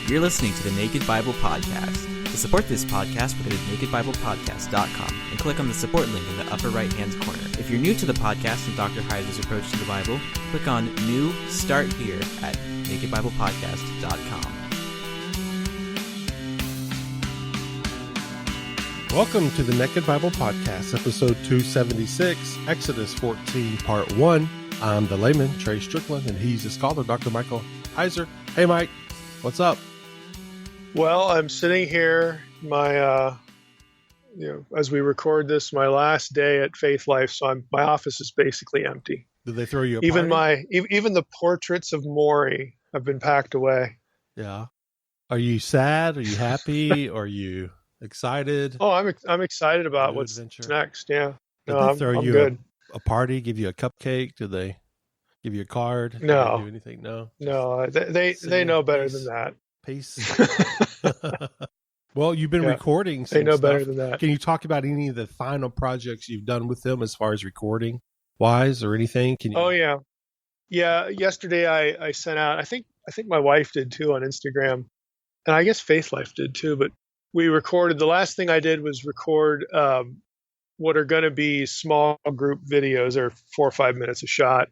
You're listening to the Naked Bible Podcast. To support this podcast, go to nakedbiblepodcast.com and click on the support link in the upper right-hand corner. If you're new to the podcast and Dr. Heiser's approach to the Bible, click on New Start Here at nakedbiblepodcast.com. Welcome to the Naked Bible Podcast, episode 276, Exodus 14, part 1. I'm the layman, Trey Strickland, and he's the scholar, Dr. Michael Heiser. Hey, Mike, what's up? Well, I'm sitting here, as we record this, my last day at Faith Life, so my office is basically empty. Did they throw you a even party? Even the portraits of Maury have been packed away. Yeah. Are you sad? Are you happy? Are you excited? Oh, I'm excited about what's adventure? Next. Yeah. Did No, they throw I'm you good. a party? Give you a cupcake? Did they give you a card? Did No. they do anything? No. No, they know better than that. Peace. Well, you've been recording some They know stuff. better than that. Can you talk about any of the final projects you've done with them as far as recording wise or anything? Can you? Oh yeah. Yeah. Yesterday I sent out, I think my wife did too on Instagram, and I guess Faith Life did too, but we recorded, the last thing I did was record what are going to be small group videos. They're 4 or 5 minutes a shot,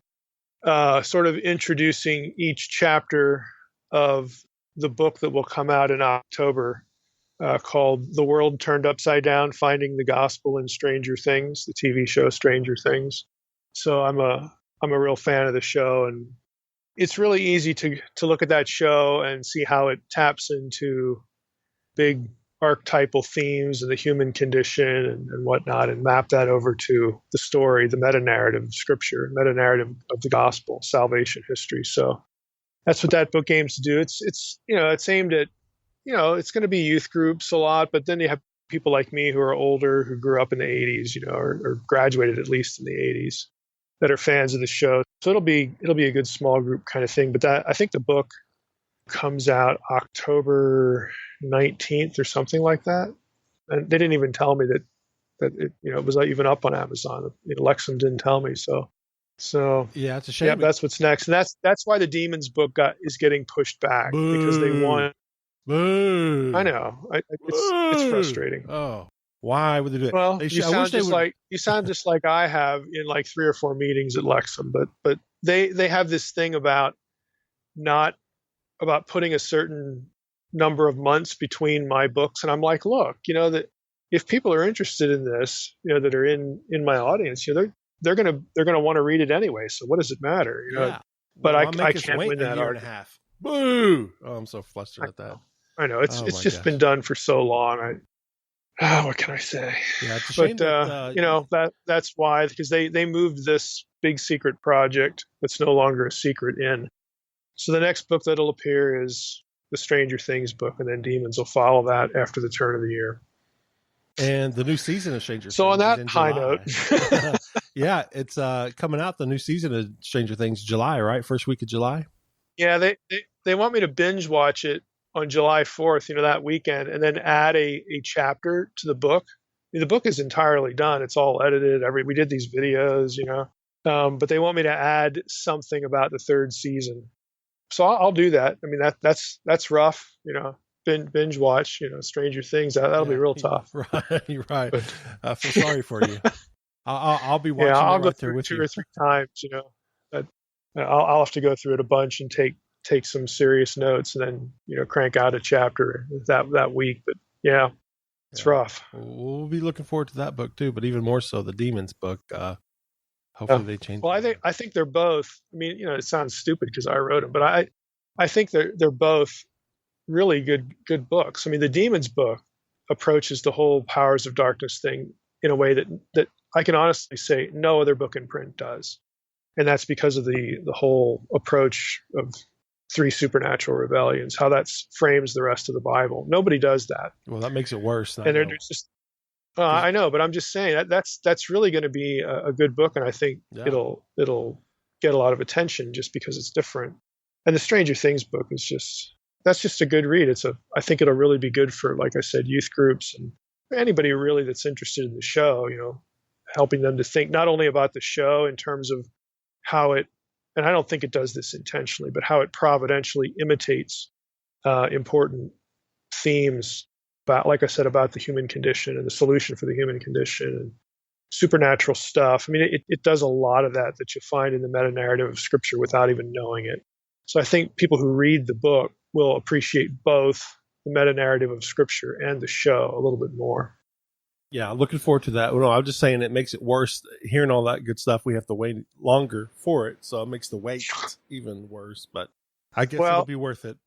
sort of introducing each chapter of the book that will come out in October, called The World Turned Upside Down, Finding the Gospel in Stranger Things, the TV show Stranger Things. So I'm a real fan of the show, and it's really easy to look at that show and see how it taps into big archetypal themes and the human condition and whatnot, and map that over to the story, the meta-narrative of Scripture, meta-narrative of the gospel, salvation history. So that's what that book aims to do. It's aimed at, it's going to be youth groups a lot, but then you have people like me who are older, who grew up in the 80s, or graduated at least in the 80s, that are fans of the show. So it'll be a good small group kind of thing. But I think the book comes out October 19th or something like that. And they didn't even tell me that it was even up on Amazon. Lexham didn't tell me. So Yeah, it's a shame. yeah, that's what's next. And that's why the Demons book is getting pushed back. Boo. Because they want. Boo. I know. It's frustrating. Oh, why would they do it? Well, you sound just like I have in like 3 or 4 meetings at Lexham, but they have this thing about putting a certain number of months between my books, and I'm like, look, that if people are interested in this, that are in my audience, they're gonna want to read it anyway. So what does it matter? Yeah. But Well, I can't win that year argument. and a half. Boo! Oh, I'm so flustered at that. I know it's Oh, just my gosh. been done for so long. What can I say? Yeah, it's a shame. That's why, because they moved this big secret project that's no longer a secret in. So the next book that'll appear is the Stranger Things book, and then Demons will follow that after the turn of the year. And the new season of Stranger Things. So on that is in high July. note, Yeah, it's coming out, the new season of Stranger Things, July, right? First week of July? yeah, they want me to binge watch it on July 4th, that weekend, and then add a chapter to the book. The book is entirely done. It's all edited. We did these videos, but they want me to add something about the 3rd season. So I'll do that. I mean, that's rough, binge watch, Stranger Things. That'll be real tough. Right, you're right. I feel sorry for you. I'll be watching. I'll it go right there through with 2 you. or 3 times, but I'll have to go through it a bunch and take some serious notes, and then crank out a chapter that week. But yeah, it's rough. We'll be looking forward to that book too, but even more so the Demons book. Hopefully they change. Well, I think they're both. I mean, it sounds stupid because I wrote them, but I think they're both really good books. I mean, the Demons book approaches the whole powers of darkness thing in a way that I can honestly say no other book in print does, and that's because of the whole approach of 3 supernatural rebellions, how that frames the rest of the Bible. Nobody does that. Well, that makes it worse. And they're just. I know, but I'm just saying that's really going to be a good book, and I think it'll get a lot of attention just because it's different. And the Stranger Things book is that's just a good read. I think it'll really be good for, like I said, youth groups and anybody really that's interested in the show. Helping them to think not only about the show in terms of how it, and I don't think it does this intentionally, but how it providentially imitates important themes about, like I said, about the human condition and the solution for the human condition and supernatural stuff. I mean, it does a lot of that you find in the meta-narrative of Scripture without even knowing it. So I think people who read the book will appreciate both the meta-narrative of Scripture and the show a little bit more. Yeah, looking forward to that. Well, no, I'm just saying it makes it worse. Hearing all that good stuff, we have to wait longer for it, so it makes the wait even worse. But I guess it'll be worth it.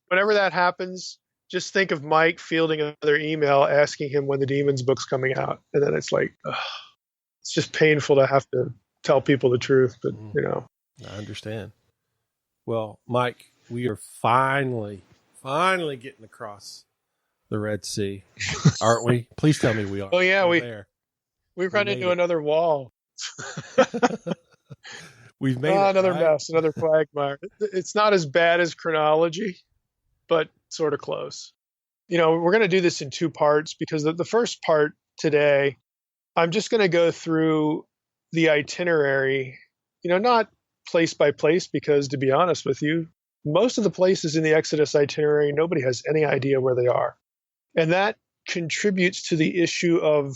Whenever that happens, just think of Mike fielding another email asking him when the Demons book's coming out, and then it's like, ugh, it's just painful to have to tell people the truth. But I understand. Well, Mike, we are finally getting across the Red Sea, aren't we? Please tell me we are. Oh yeah, we run into another wall. We've made another mess, another quagmire. It's not as bad as chronology, but sort of close. We're going to do this in two parts because the first part today, I'm just going to go through the itinerary, not place by place, because to be honest with you, most of the places in the Exodus itinerary, nobody has any idea where they are. And that contributes to the issue of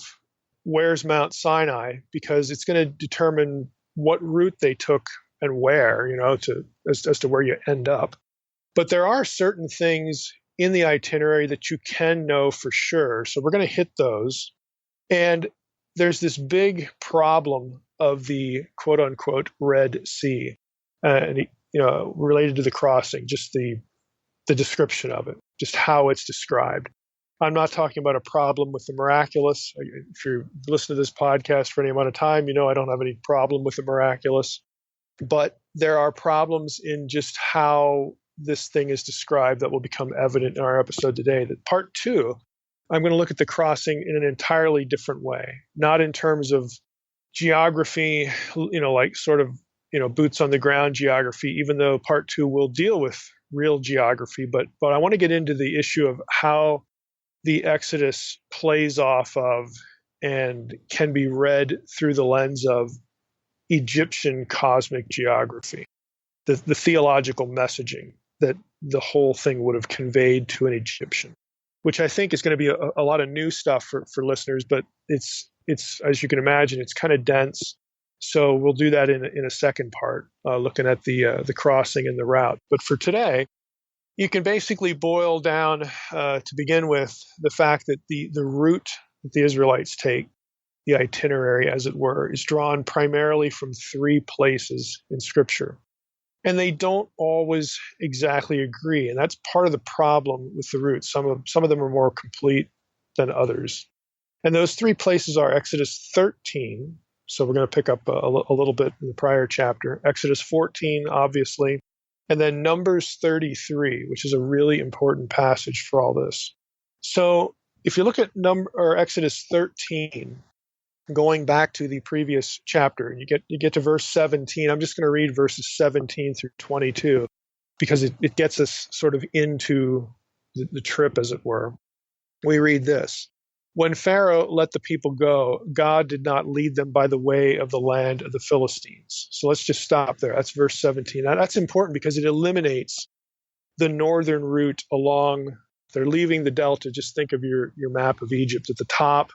where's Mount Sinai, because it's going to determine what route they took and where, as to where you end up. But there are certain things in the itinerary that you can know for sure. So we're going to hit those. And there's this big problem of the quote unquote Red Sea, and related to the crossing, just the description of it, just how it's described. I'm not talking about a problem with the miraculous. If you listen to this podcast for any amount of time, I don't have any problem with the miraculous. But there are problems in just how this thing is described that will become evident in our episode today. That part 2, I'm going to look at the crossing in an entirely different way, not in terms of geography, like sort of, boots on the ground geography, even though part 2 will deal with real geography. But I want to get into the issue of how the Exodus plays off of and can be read through the lens of Egyptian cosmic geography, the theological messaging that the whole thing would have conveyed to an Egyptian, which I think is going to be a lot of new stuff for listeners, but it's as you can imagine, it's kind of dense. So we'll do that in a second part, looking at the crossing and the route. But for today, you can basically boil down, to begin with, the fact that the route that the Israelites take, the itinerary, as it were, is drawn primarily from 3 places in Scripture. And they don't always exactly agree. And that's part of the problem with the route. Some of them are more complete than others. And those 3 places are Exodus 13. So we're going to pick up a little bit in the prior chapter. Exodus 14, obviously. And then Numbers 33, which is a really important passage for all this. So if you look at Exodus 13, going back to the previous chapter, and you get to verse 17. I'm just going to read verses 17 through 22 because it gets us sort of into the trip, as it were. We read this. When Pharaoh let the people go, God did not lead them by the way of the land of the Philistines. So let's just stop there. That's verse 17. Now, that's important because it eliminates the northern route along. They're leaving the delta. Just think of your map of Egypt. At the top,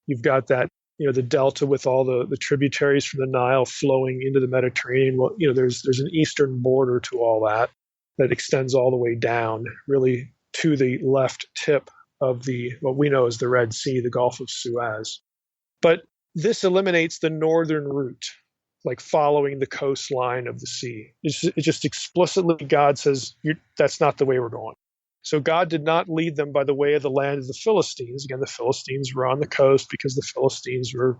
you've got that, the delta with all the tributaries from the Nile flowing into the Mediterranean. Well, there's an eastern border to all that extends all the way down, really to the left tip of what we know as the Red Sea, the Gulf of Suez. But this eliminates the northern route, like following the coastline of the sea. It just explicitly, God says, that's not the way we're going. So God did not lead them by the way of the land of the Philistines. Again, the Philistines were on the coast because the Philistines were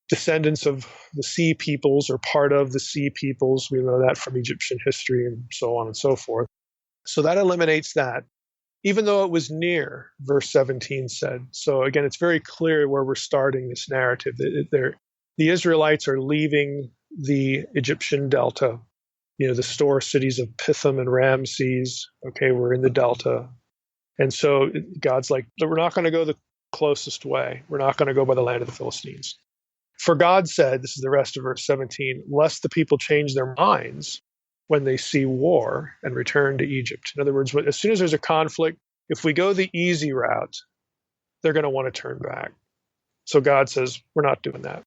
descendants of the sea peoples or part of the sea peoples. We know that from Egyptian history and so on and so forth. So that eliminates that, even though it was near, verse 17 said. So again, it's very clear where we're starting this narrative. The Israelites are leaving the Egyptian delta, the store cities of Pithom and Ramses. Okay, we're in the delta. And so God's like, we're not going to go the closest way. We're not going to go by the land of the Philistines. For God said, this is the rest of verse 17, lest the people change their minds when they see war and return to Egypt. In other words, as soon as there's a conflict, if we go the easy route, they're going to want to turn back. So God says, we're not doing that.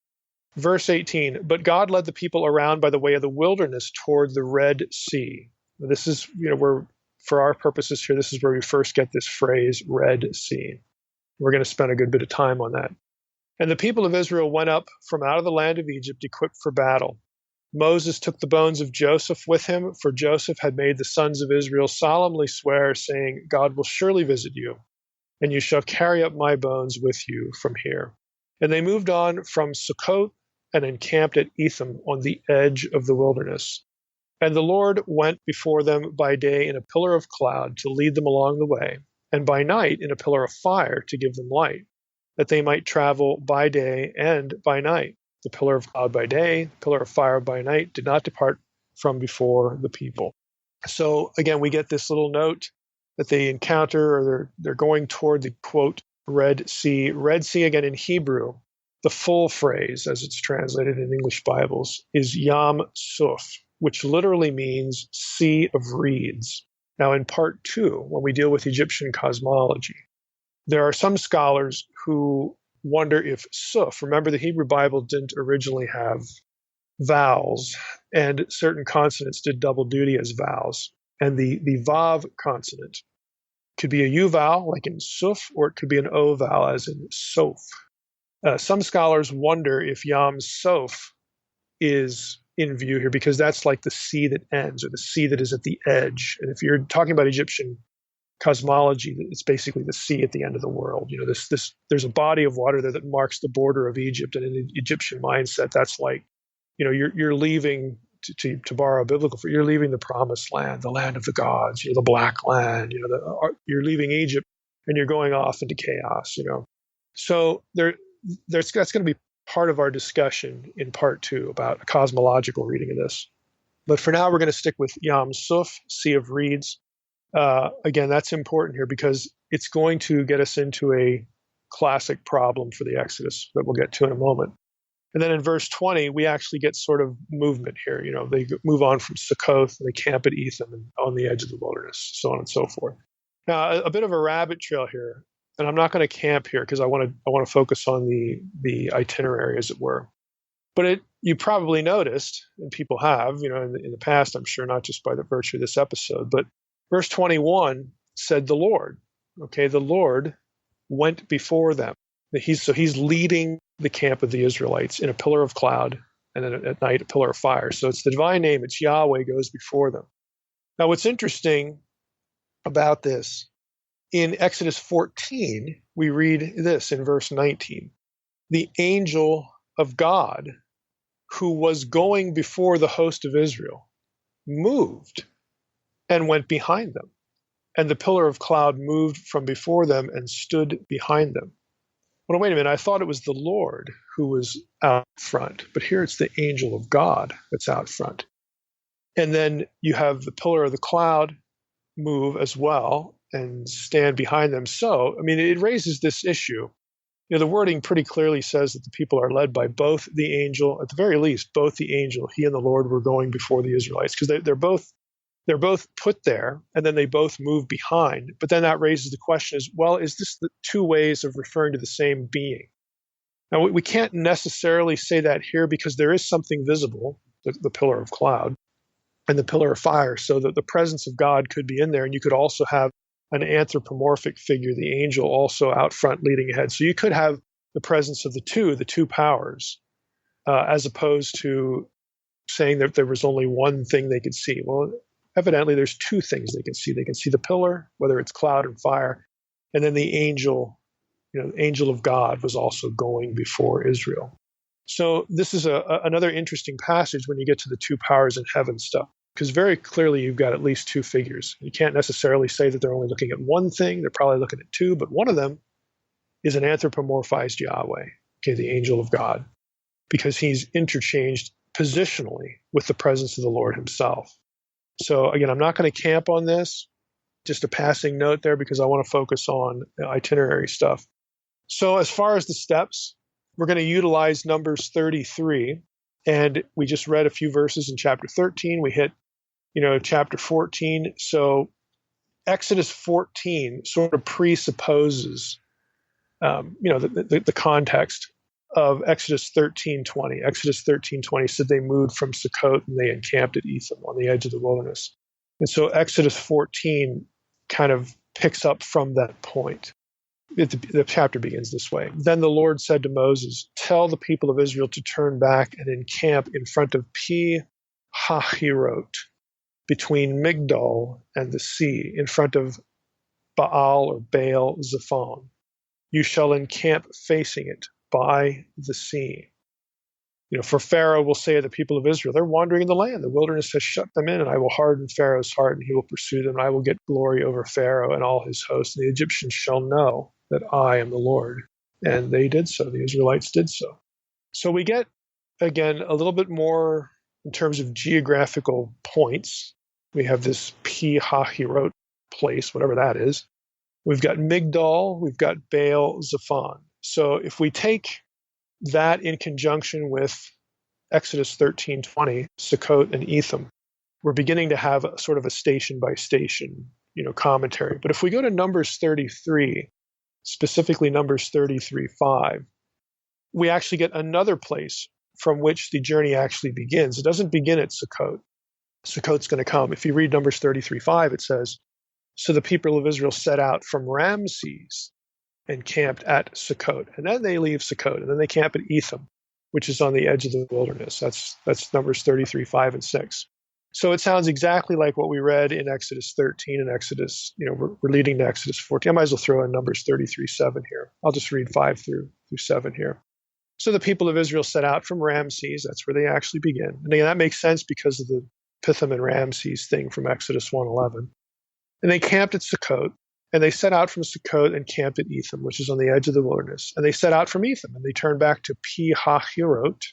Verse 18, but God led the people around by the way of the wilderness toward the Red Sea. This is, where, for our purposes here, this is where we first get this phrase, Red Sea. We're going to spend a good bit of time on that. And the people of Israel went up from out of the land of Egypt equipped for battle. Moses took the bones of Joseph with him, for Joseph had made the sons of Israel solemnly swear, saying, God will surely visit you, and you shall carry up my bones with you from here. And they moved on from Succoth and encamped at Etham on the edge of the wilderness. And the Lord went before them by day in a pillar of cloud to lead them along the way, and by night in a pillar of fire to give them light, that they might travel by day and by night. The pillar of cloud by day, the pillar of fire by night did not depart from before the people. So again, we get this little note that they encounter, or they're going toward the, quote, Red Sea. Red Sea, again, in Hebrew, the full phrase, as it's translated in English Bibles, is Yam Suph, which literally means sea of reeds. Now, in part 2, when we deal with Egyptian cosmology, there are some scholars who wonder if suph, remember the Hebrew Bible didn't originally have vowels, and certain consonants did double duty as vowels. And the vav consonant could be a u vowel, like in suph, or it could be an o vowel, as in soph. Some scholars wonder if Yam Soph is in view here, because that's like the sea that ends, or the sea that is at the edge. And if you're talking about Egyptian cosmology, it's basically the sea at the end of the world. There's a body of water there that marks the border of Egypt, and in the Egyptian mindset, that's like, you're leaving, to borrow a biblical phrase, you're leaving the promised land, the land of the gods, the black land. You're leaving Egypt and you're going off into chaos. So that's going to be part of our discussion in part 2 about a cosmological reading of this. But for now, we're going to stick with Yam Suph, Sea of Reeds. Again, that's important here because it's going to get us into a classic problem for the Exodus that we'll get to in a moment. And then in verse 20, we actually get sort of movement here. They move on from Succoth and they camp at Etham and on the edge of the wilderness, so on and so forth. Now, a bit of a rabbit trail here, and I'm not going to camp here because I want to focus on the itinerary, as it were. But you probably noticed, and people have, in the past, I'm sure, not just by the virtue of this episode, but verse 21 said the Lord. Okay, the Lord went before them. He's leading the camp of the Israelites in a pillar of cloud, and then at night a pillar of fire. So it's the divine name, it's Yahweh goes before them. Now what's interesting about this, in Exodus 14, we read this in verse 19. The angel of God, who was going before the host of Israel, moved and went behind them. And the pillar of cloud moved from before them and stood behind them. Well, wait a minute, I thought it was the Lord who was out front, but here it's the angel of God that's out front. And then you have the pillar of the cloud move as well and stand behind them. So, it raises this issue. The wording pretty clearly says that the people are led by both the angel, at the very least, both the angel, he and the Lord were going before the Israelites, because they're both put there, and then they both move behind. But then that raises the question is this the two ways of referring to the same being? Now, we can't necessarily say that here because there is something visible, the pillar of cloud and the pillar of fire, so that the presence of God could be in there. And you could also have an anthropomorphic figure, the angel, also out front leading ahead. So you could have the presence of the two powers, as opposed to saying that there was only one thing they could see. Well, evidently there's two things they can see. They can see the pillar, whether it's cloud and fire, and then the angel, the angel of God was also going before Israel. So this is another interesting passage when you get to the two powers in heaven stuff, because very clearly you've got at least two figures. You can't necessarily say that they're only looking at one thing. They're probably looking at two, but one of them is an anthropomorphized Yahweh, okay, the angel of God, because he's interchanged positionally with the presence of the Lord himself. So again, I'm not going to camp on this, just a passing note there, because I want to focus on itinerary stuff. So as far as the steps, we're going to utilize Numbers 33, and we just read a few verses in chapter 13. We hit chapter 14. So Exodus 14 sort of presupposes, the context of Exodus 13:20. Exodus 13:20 said they moved from Sukkot and they encamped at Etham on the edge of the wilderness. And so Exodus 14 kind of picks up from that point. The chapter begins this way. Then the Lord said to Moses, tell the people of Israel to turn back and encamp in front of Pi Hahirot, between Migdol and the sea, in front of Baal or Baal Zephon. You shall encamp facing it by the sea. For Pharaoh will say to the people of Israel, they're wandering in the land. The wilderness has shut them in, and I will harden Pharaoh's heart, and he will pursue them, and I will get glory over Pharaoh and all his hosts. And the Egyptians shall know that I am the Lord. And they did so. The Israelites did so. So we get, again, a little bit more in terms of geographical points. We have this Pi Hahirot place, whatever that is. We've got Migdol. We've got Baal Zephon. So if we take that in conjunction with Exodus 13:20, Sukkot and Etham, we're beginning to have a sort of a station by station, commentary. But if we go to Numbers 33, specifically Numbers 33:5, we actually get another place from which the journey actually begins. It doesn't begin at Sukkot. Sukkot's going to come. If you read Numbers 33:5, it says, so the people of Israel set out from Ramses and camped at Sukkot. And then they leave Sukkot, and then they camp at Etham, which is on the edge of the wilderness. That's Numbers 33:5 and 6. So it sounds exactly like what we read in Exodus 13 and Exodus, we're leading to Exodus 14. I might as well throw in Numbers 33:7 here. I'll just read 5 through 7 here. So the people of Israel set out from Ramses. That's where they actually begin. And again, that makes sense because of the Pithom and Ramses thing from Exodus 1:11. And they camped at Sukkot. And they set out from Sukkot and camped at Etham, which is on the edge of the wilderness. And they set out from Etham, and they turned back to Pi Hahirot,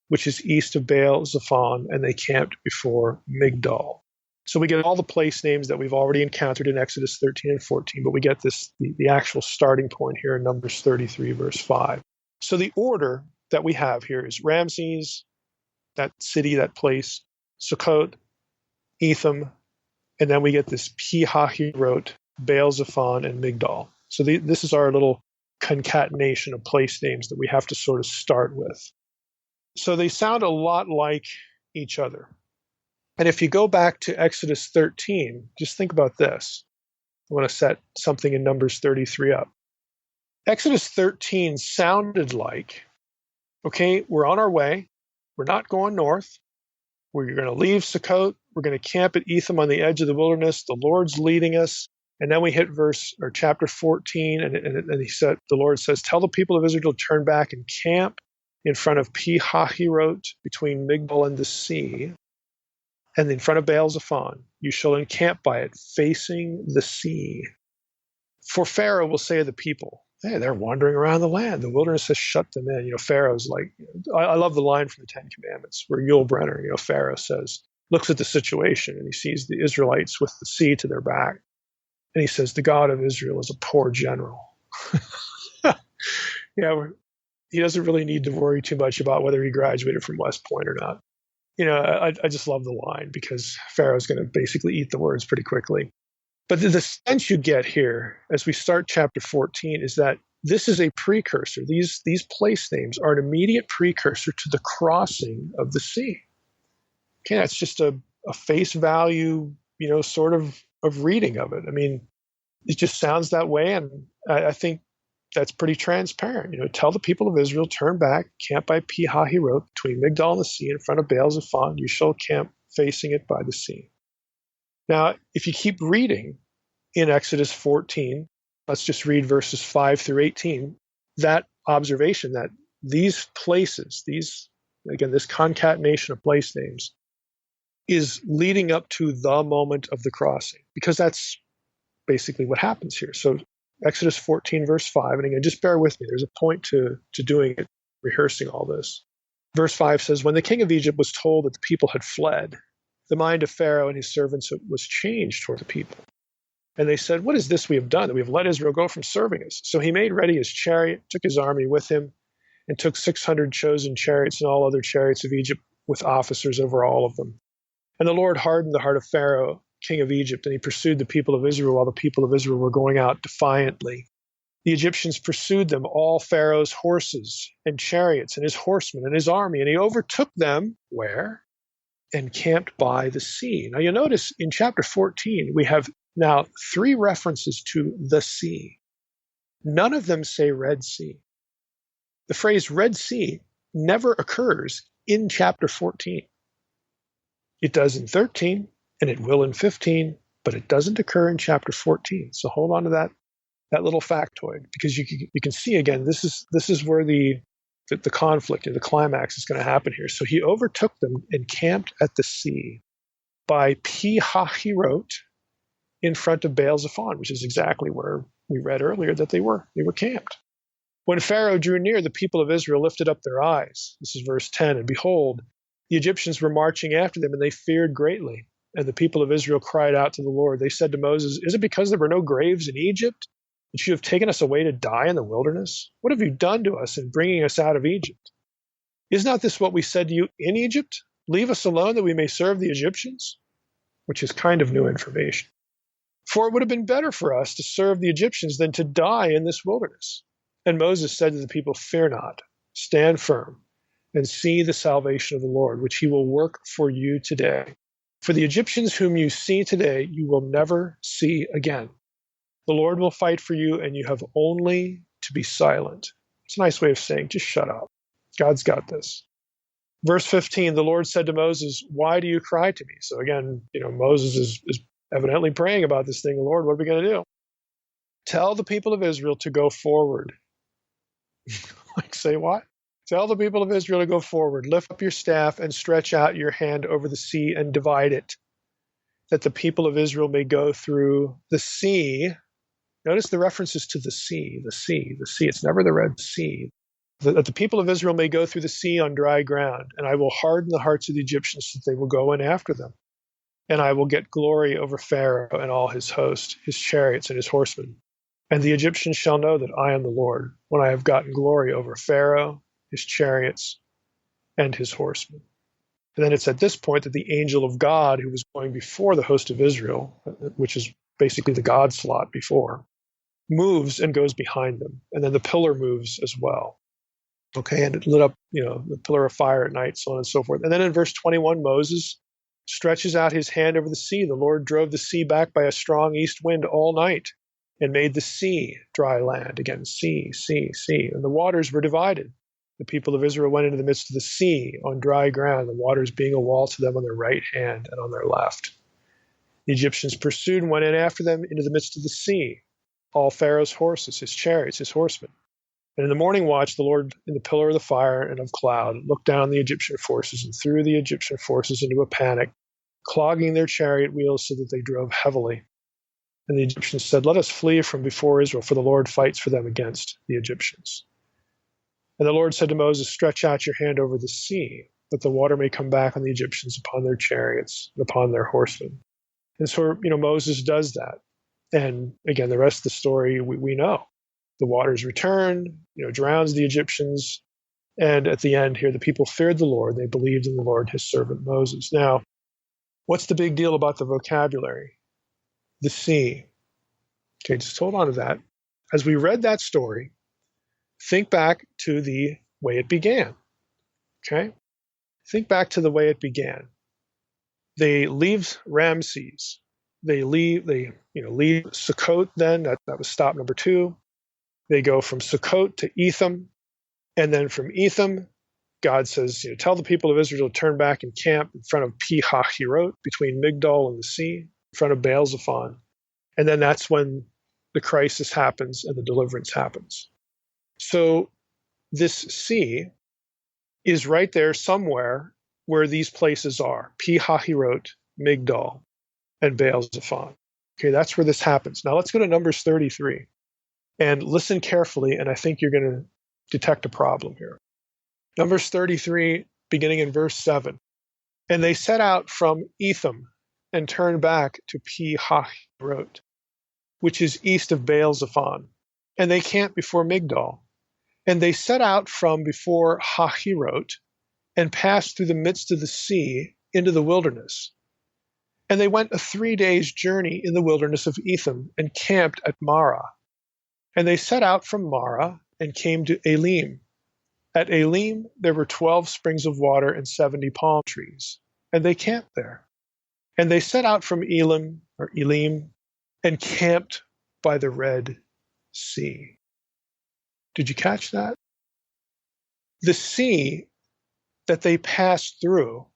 which is east of Baal Zephon, and they camped before Migdol. So we get all the place names that we've already encountered in Exodus 13 and 14, but we get the actual starting point here in Numbers 33, verse 5. So the order that we have here is Ramses, that city, that place, Sukkot, Etham, and then we get this Pi Hahirot, Baal Zephon, and Migdol. So this is our little concatenation of place names that we have to sort of start with. So they sound a lot like each other. And if you go back to Exodus 13, just think about this. I want to set something in Numbers 33 up. Exodus 13 sounded like, okay, we're on our way. We're not going north. We're going to leave Sukkot. We're going to camp at Etham on the edge of the wilderness. The Lord's leading us. And then we hit chapter 14, and the Lord says, tell the people of Israel to turn back and camp in front of Pi Hahirot, between Migdol and the sea, and in front of Baal Zephon. You shall encamp by it, facing the sea. For Pharaoh will say to the people, hey, they're wandering around the land. The wilderness has shut them in. Pharaoh's like, I love the line from the Ten Commandments where Yul Brynner, Pharaoh looks at the situation, and he sees the Israelites with the sea to their back. And he says, the God of Israel is a poor general. He doesn't really need to worry too much about whether he graduated from West Point or not. I just love the line because Pharaoh's going to basically eat the words pretty quickly. But the sense you get here as we start chapter 14 is that this is a precursor. These place names are an immediate precursor to the crossing of the sea. Okay, that's just a face value, sort of reading of it. I mean, it just sounds that way, and I think that's pretty transparent. Tell the people of Israel, turn back, camp by Pi Hahirot, between Migdol and the sea, in front of Baal Zephon. You shall camp facing it by the sea. Now, if you keep reading in Exodus 14, let's just read verses 5 through 18, that observation that these places, this concatenation of place names, is leading up to the moment of the crossing, because that's basically what happens here. So Exodus 14, verse 5, and again, just bear with me. There's a point to doing it, rehearsing all this. Verse 5 says, when the king of Egypt was told that the people had fled, the mind of Pharaoh and his servants was changed toward the people. And they said, what is this we have done, that we have let Israel go from serving us? So he made ready his chariot, took his army with him, and took 600 chosen chariots and all other chariots of Egypt with officers over all of them. And the Lord hardened the heart of Pharaoh, king of Egypt, and he pursued the people of Israel while the people of Israel were going out defiantly. The Egyptians pursued them, all Pharaoh's horses and chariots and his horsemen and his army, and he overtook them, where? Encamped by the sea. Now you'll notice in chapter 14, we have now 3 references to the sea. None of them say Red Sea. The phrase Red Sea never occurs in chapter 14. It does in 13, and it will in 15, but it doesn't occur in chapter 14. So hold on to that little factoid, because you can see again, this is where the conflict and the climax is going to happen here. So he overtook them and camped at the sea by Pi-hahirot in front of Baal-zephon, which is exactly where we read earlier that they were camped. When Pharaoh drew near, the people of Israel lifted up their eyes. This is verse 10. And behold, the Egyptians were marching after them, and they feared greatly. And the people of Israel cried out to the Lord. They said to Moses, "Is it because there were no graves in Egypt that you have taken us away to die in the wilderness? What have you done to us in bringing us out of Egypt? Is not this what we said to you in Egypt? Leave us alone that we may serve the Egyptians?" Which is kind of new information. For it would have been better for us to serve the Egyptians than to die in this wilderness. And Moses said to the people, "Fear not, stand firm, and see the salvation of the Lord, which he will work for you today. For the Egyptians whom you see today, you will never see again. The Lord will fight for you, and you have only to be silent." It's a nice way of saying, just shut up. God's got this. Verse 15, the Lord said to Moses, "Why do you cry to me?" So again, Moses is evidently praying about this thing. Lord, what are we going to do? "Tell the people of Israel to go forward." Like, say what? "Tell the people of Israel to go forward. Lift up your staff and stretch out your hand over the sea and divide it, that the people of Israel may go through the sea." Notice the references to the sea, the sea, the sea. It's never the Red Sea. "That the people of Israel may go through the sea on dry ground, and I will harden the hearts of the Egyptians so that they will go in after them. And I will get glory over Pharaoh and all his host, his chariots and his horsemen. And the Egyptians shall know that I am the Lord, when I have gotten glory over Pharaoh, his chariots, and his horsemen." And then it's at this point that the angel of God, who was going before the host of Israel, which is basically the God slot before, moves and goes behind them. And then the pillar moves as well. Okay, and it lit up, the pillar of fire at night, so on and so forth. And then in verse 21, Moses stretches out his hand over the sea. The Lord drove the sea back by a strong east wind all night and made the sea dry land. Again, sea, sea, sea. And the waters were divided. The people of Israel went into the midst of the sea on dry ground, the waters being a wall to them on their right hand and on their left. The Egyptians pursued and went in after them into the midst of the sea, all Pharaoh's horses, his chariots, his horsemen. And in the morning watch, the Lord in the pillar of the fire and of cloud looked down on the Egyptian forces and threw the Egyptian forces into a panic, clogging their chariot wheels so that they drove heavily. And the Egyptians said, "Let us flee from before Israel, for the Lord fights for them against the Egyptians." And the Lord said to Moses, "Stretch out your hand over the sea, that the water may come back on the Egyptians upon their chariots and upon their horsemen." And so, Moses does that. And again, the rest of the story we know. The waters return, drowns the Egyptians. And at the end here, the people feared the Lord. They believed in the Lord, his servant Moses. Now, what's the big deal about the vocabulary? The sea. Okay, just hold on to that. As we read that story, think back to the way it began. Okay? Think back to the way it began. They leave Ramses. They leave Sukkot then. That was stop number 2. They go from Sukkot to Etham. And then from Etham, God says, tell the people of Israel to turn back and camp in front of Pi-hahirot, between Migdol and the sea, in front of Baal-zephon. And then that's when the crisis happens and the deliverance happens. So this sea is right there somewhere where these places are, Pi-hahirot, Migdol, and Baal-zephon. Okay, that's where this happens. Now let's go to Numbers 33 and listen carefully, and I think you're going to detect a problem here. Numbers 33, beginning in verse 7. And they set out from Etham and turned back to Pi-hahirot, which is east of Baal-zephon. And they camped before Migdol. And they set out from before Hahirot and passed through the midst of the sea into the wilderness And they went a 3 days' journey in the wilderness of Etham and camped at Marah. And they set out from Marah and came to Elim. At Elim, there were 12 springs of water and 70 palm trees, and they camped there. And they set out from Elim and camped by the Red Sea. Did you catch that? The sea that they passed through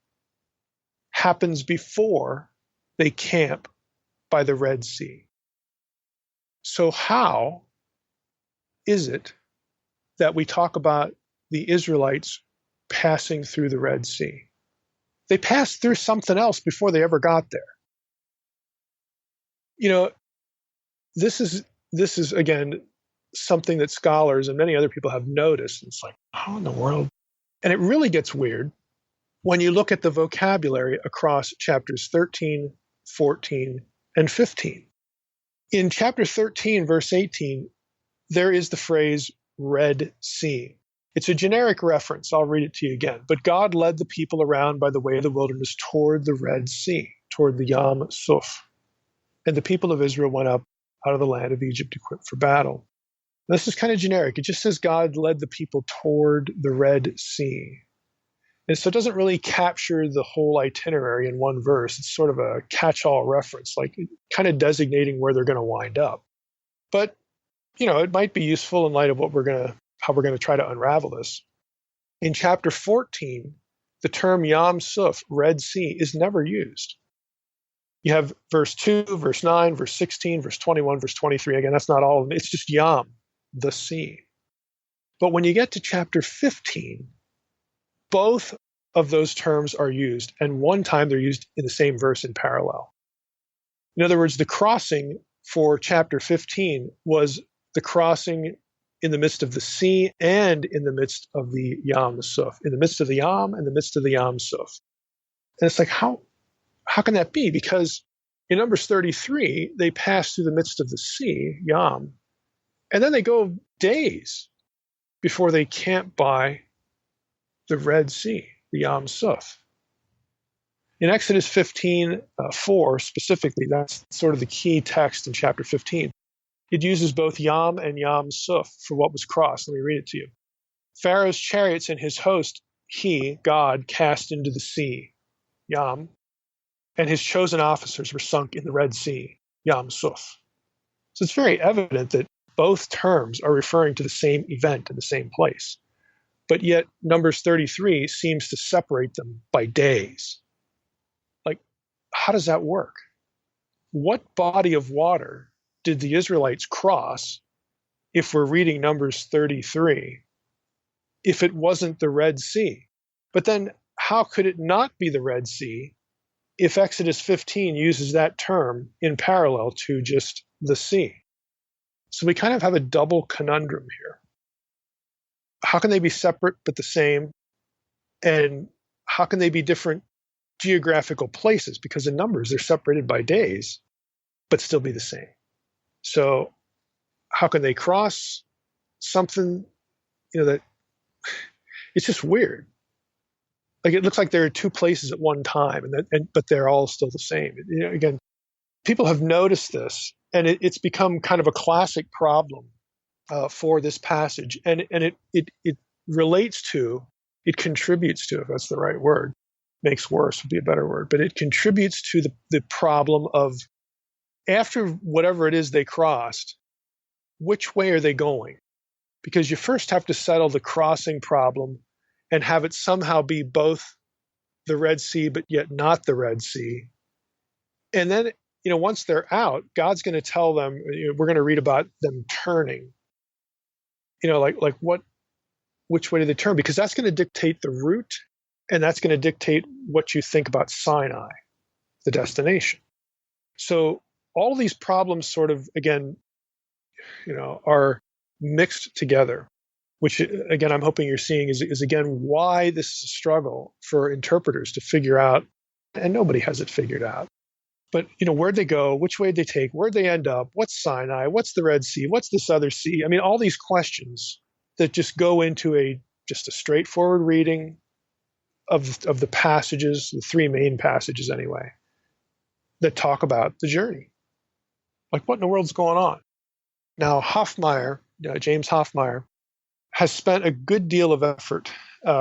happens before they camp by the Red Sea. So how is it that we talk about the Israelites passing through the Red Sea? They passed through something else before they ever got there. You know, this is again something that scholars and many other people have noticed. It's like, how in the world? And it really gets weird when you look at the vocabulary across chapters 13, 14, and 15. In chapter 13, verse 18, there is the phrase Red Sea. It's a generic reference. I'll read it to you again. But God led the people around by the way of the wilderness toward the Red Sea, toward the Yam Suph. And the people of Israel went up out of the land of Egypt equipped for battle. This is kind of generic. It just says God led the people toward the Red Sea. And so it doesn't really capture the whole itinerary in one verse. It's sort of a catch-all reference, like kind of designating where they're going to wind up. But, you know, it might be useful in light of how we're going to try to unravel this. In chapter 14, the term Yam Suph, Red Sea, is never used. You have verse 2, verse 9, verse 16, verse 21, verse 23. Again, that's not all of them. It's just Yam, the sea. But when you get to chapter 15, both of those terms are used, and one time they're used in the same verse in parallel. In other words, the crossing for chapter 15 was the crossing in the midst of the sea and in the midst of the Yam Suph, in the midst of the Yam and the midst of the Yam Suph. And it's like, how can that be? Because in Numbers 33, they pass through the midst of the sea, Yam, and then they go days before they camp by the Red Sea, the Yam Suph. In Exodus 15:4 specifically, that's sort of the key text in chapter 15. It uses both Yam and Yam Suph for what was crossed. Let me read it to you. Pharaoh's chariots and his host, he, God, cast into the sea, Yam, and his chosen officers were sunk in the Red Sea, Yam Suph. So it's very evident that both terms are referring to the same event in the same place. But yet Numbers 33 seems to separate them by days. Like, how does that work? What body of water did the Israelites cross, if we're reading Numbers 33, if it wasn't the Red Sea? But then how could it not be the Red Sea if Exodus 15 uses that term in parallel to just the sea? So we kind of have a double conundrum here. How can they be separate but the same? And how can they be different geographical places? Because in Numbers, they're separated by days, but still be the same. So how can they cross something, that it's just weird. Like, it looks like there are two places at one time, but they're all still the same. Again, people have noticed this, and it's become kind of a classic problem for this passage, and it relates to, it contributes to, if that's the right word, makes worse would be a better word, but it contributes to the problem of, after whatever it is they crossed, which way are they going? Because you first have to settle the crossing problem and have it somehow be both the Red Sea but yet not the Red Sea. And then, once they're out, God's going to tell them, we're going to read about them turning. Which way do they turn? Because that's going to dictate the route, and that's going to dictate what you think about Sinai, the destination. So all these problems sort of, again, are mixed together, which, again, I'm hoping you're seeing is again, why this is a struggle for interpreters to figure out, and nobody has it figured out. But, where'd they go? Which way did they take? Where'd they end up? What's Sinai? What's the Red Sea? What's this other sea? I mean, all these questions that just go into just a straightforward reading of the passages, the three main passages anyway. that talk about the journey. Like, what in the world's going on? Now, James Hoffmeyer, has spent a good deal of effort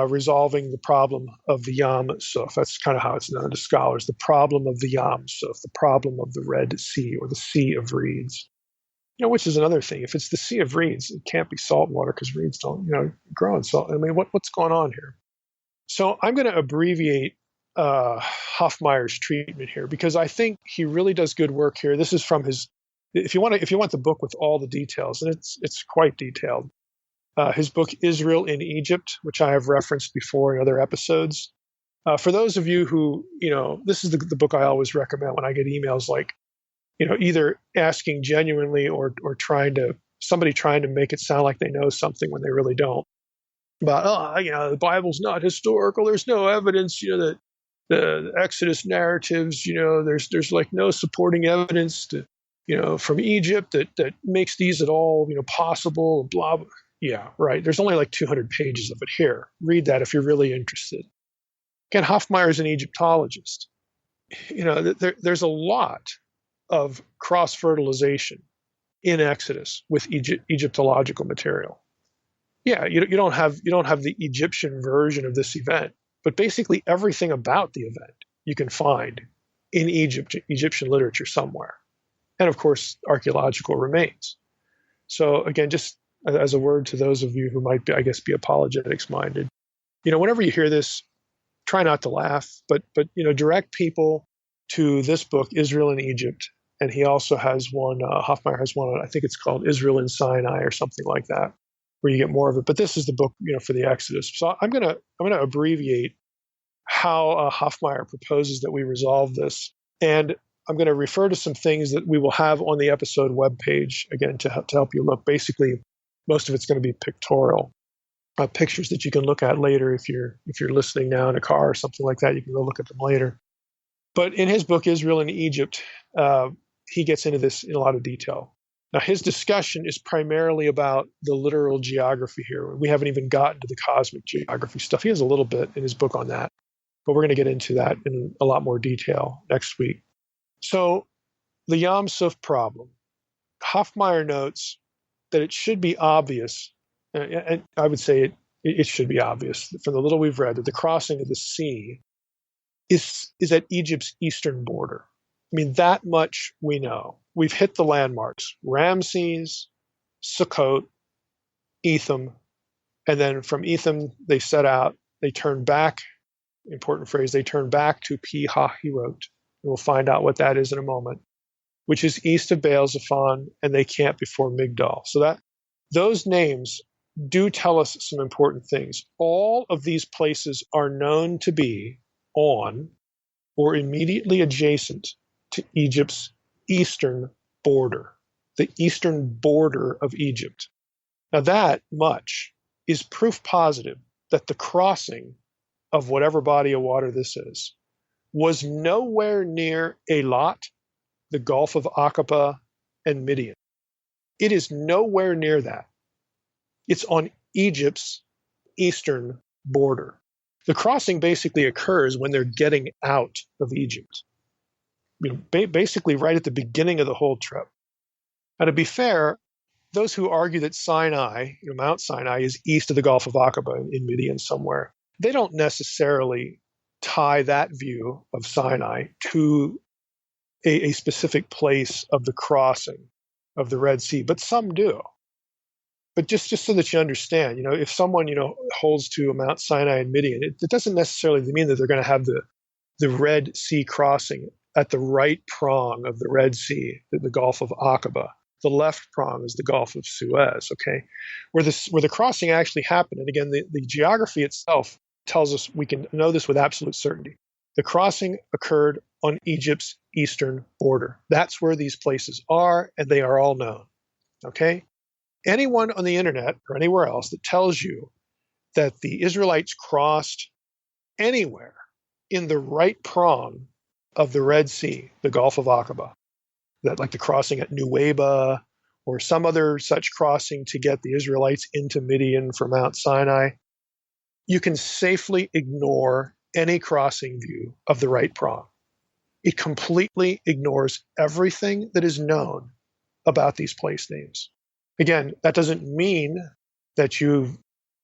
resolving the problem of the Yam Suf. That's kind of how it's known to scholars, the problem of the Yam Suf, the problem of the Red Sea, or the Sea of Reeds. Which is another thing. If it's the Sea of Reeds, it can't be salt water because reeds don't, grow in salt. I mean, what's going on here? So I'm going to abbreviate Hoffmeyer's treatment here because I think he really does good work here. This is from his. If you want the book with all the details, and it's quite detailed. His book Israel in Egypt, which I have referenced before in other episodes. For those of you who, this is the book I always recommend when I get emails like, either asking genuinely or somebody trying to make it sound like they know something when they really don't. About, the Bible's not historical. There's no evidence, that the Exodus narratives, there's like no supporting evidence from Egypt that makes these at all, possible, blah, blah. Yeah, right. There's only like 200 pages of it here. Read that if you're really interested. Again, Hoffmeyer is an Egyptologist. There's a lot of cross-fertilization in Exodus with Egyptological material. Yeah, you don't have the Egyptian version of this event, but basically everything about the event you can find in Egyptian literature somewhere, and of course archaeological remains. So again, just as a word to those of you who might be, be apologetics minded, whenever you hear this, try not to laugh, but direct people to this book, Israel in Egypt. And he also has one, Hoffmeyer has one, I think it's called Israel in Sinai or something like that, where you get more of it. But this is the book, for the Exodus. So I'm gonna abbreviate how Hoffmeyer proposes that we resolve this. And I'm going to refer to some things that we will have on the episode webpage, again, to help you look. Basically, most of it's going to be pictorial, pictures that you can look at later if you're listening now in a car or something like that. You can go look at them later. But in his book, Israel in Egypt, he gets into this in a lot of detail. Now, his discussion is primarily about the literal geography here. We haven't even gotten to the cosmic geography stuff. He has a little bit in his book on that, but we're going to get into that in a lot more detail next week. So the Yam Suf problem. Hoffmeyer notes that it should be obvious, and I would say it should be obvious from the little we've read, that the crossing of the sea is at Egypt's eastern border. I mean, that much we know. We've hit the landmarks: Ramses, Sukkot, Etham, and then from Etham they set out. They turn back. Important phrase. They turn back to Pi Hahirot. We'll find out what that is in a moment, which is east of Baal Zephon, and they camp before Migdal. So that those names do tell us some important things. All of these places are known to be on or immediately adjacent to Egypt's eastern border, the eastern border of Egypt. Now that much is proof positive that the crossing of whatever body of water this is was nowhere near Eilat, the Gulf of Aqaba, and Midian. It is nowhere near that. It's on Egypt's eastern border. The crossing basically occurs when they're getting out of Egypt. Basically right at the beginning of the whole trip. Now, to be fair, those who argue that Sinai, Mount Sinai, is east of the Gulf of Aqaba in Midian somewhere, they don't necessarily tie that view of Sinai to a specific place of the crossing of the Red Sea, but some do. But just so that you understand, if someone, holds to a Mount Sinai in Midian, it doesn't necessarily mean that they're going to have the Red Sea crossing at the right prong of the Red Sea, the Gulf of Aqaba. The left prong is the Gulf of Suez, okay? Where the crossing actually happened, and again, the geography itself tells us we can know this with absolute certainty. The crossing occurred on Egypt's eastern border. That's where these places are, and they are all known, okay? Anyone on the internet or anywhere else that tells you that the Israelites crossed anywhere in the right prong of the Red Sea, the Gulf of Aqaba, that like the crossing at Nuweiba or some other such crossing to get the Israelites into Midian from Mount Sinai, you can safely ignore any crossing view of the right prong. It completely ignores everything that is known about these place names. Again, that doesn't mean that you've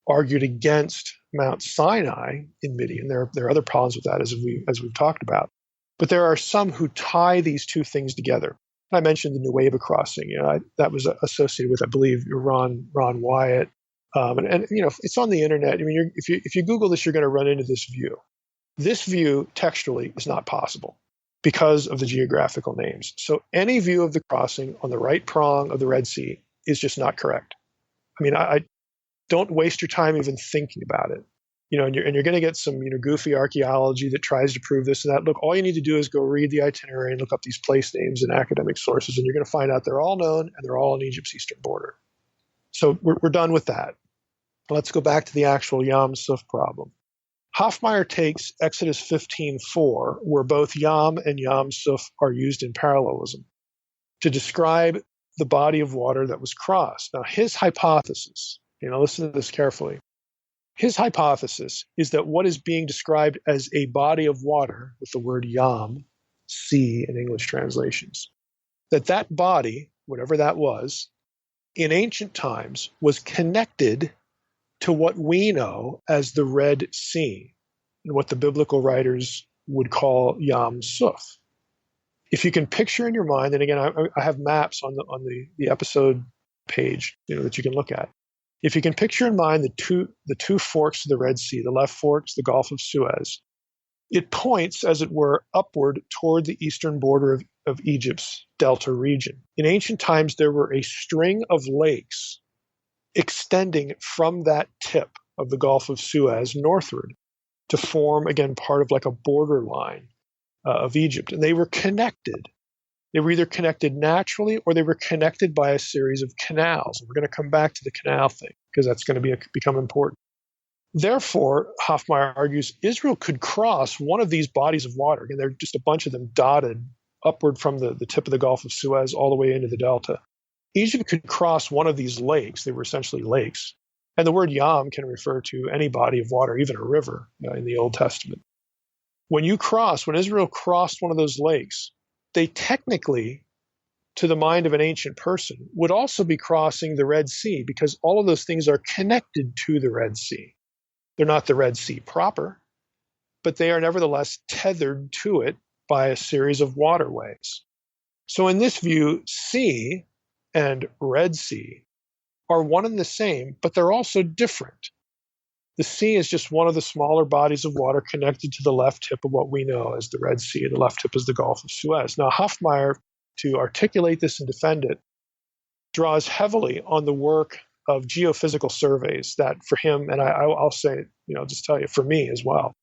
argued against Mount Sinai in Midian. There are other problems with that, as we've talked about. But there are some who tie these two things together. I mentioned the Nueva crossing. That was associated with, I believe, Ron Wyatt. And it's on the internet. I mean, if you Google this, you're going to run into this view. This view textually is not possible because of the geographical names. So any view of the crossing on the right prong of the Red Sea is just not correct. I mean, I don't waste your time even thinking about it. And you're going to get some goofy archaeology that tries to prove this and that. Look, all you need to do is go read the itinerary and look up these place names in academic sources, and you're going to find out they're all known and they're all on Egypt's eastern border. So we're done with that. Let's go back to the actual Yam Suf problem. Hoffmeyer takes Exodus 15:4, where both Yam and Yam Suf are used in parallelism, to describe the body of water that was crossed. Now, his hypothesis, listen to this carefully. His hypothesis is that what is being described as a body of water, with the word Yam, sea in English translations, that body, whatever that was, in ancient times was connected to what we know as the Red Sea, and what the biblical writers would call Yam Suf. If you can picture in your mind, and again, I have maps on the episode page, that you can look at. If you can picture in mind the two forks of the Red Sea, the left fork's the Gulf of Suez, it points, as it were, upward toward the eastern border of Egypt's delta region. In ancient times, there were a string of lakes extending from that tip of the Gulf of Suez northward to form, again, part of like a borderline of Egypt. And they were connected. They were either connected naturally or they were connected by a series of canals. And we're going to come back to the canal thing because that's going to become important. Therefore, Hoffmeyer argues, Israel could cross one of these bodies of water. Again, there are just a bunch of them dotted upward from the tip of the Gulf of Suez all the way into the delta. Egypt could cross one of these lakes. They were essentially lakes. And the word Yam can refer to any body of water, even a river in the Old Testament. When Israel crossed one of those lakes, they technically, to the mind of an ancient person, would also be crossing the Red Sea, because all of those things are connected to the Red Sea. They're not the Red Sea proper, but they are nevertheless tethered to it by a series of waterways. So in this view, sea and Red Sea are one and the same, but they're also different. The sea is just one of the smaller bodies of water connected to the left tip of what we know as the Red Sea. The left tip is the Gulf of Suez. Now, Hoffmeyer, to articulate this and defend it, draws heavily on the work of geophysical surveys that, for him, and I'll say, just tell you, for me as well,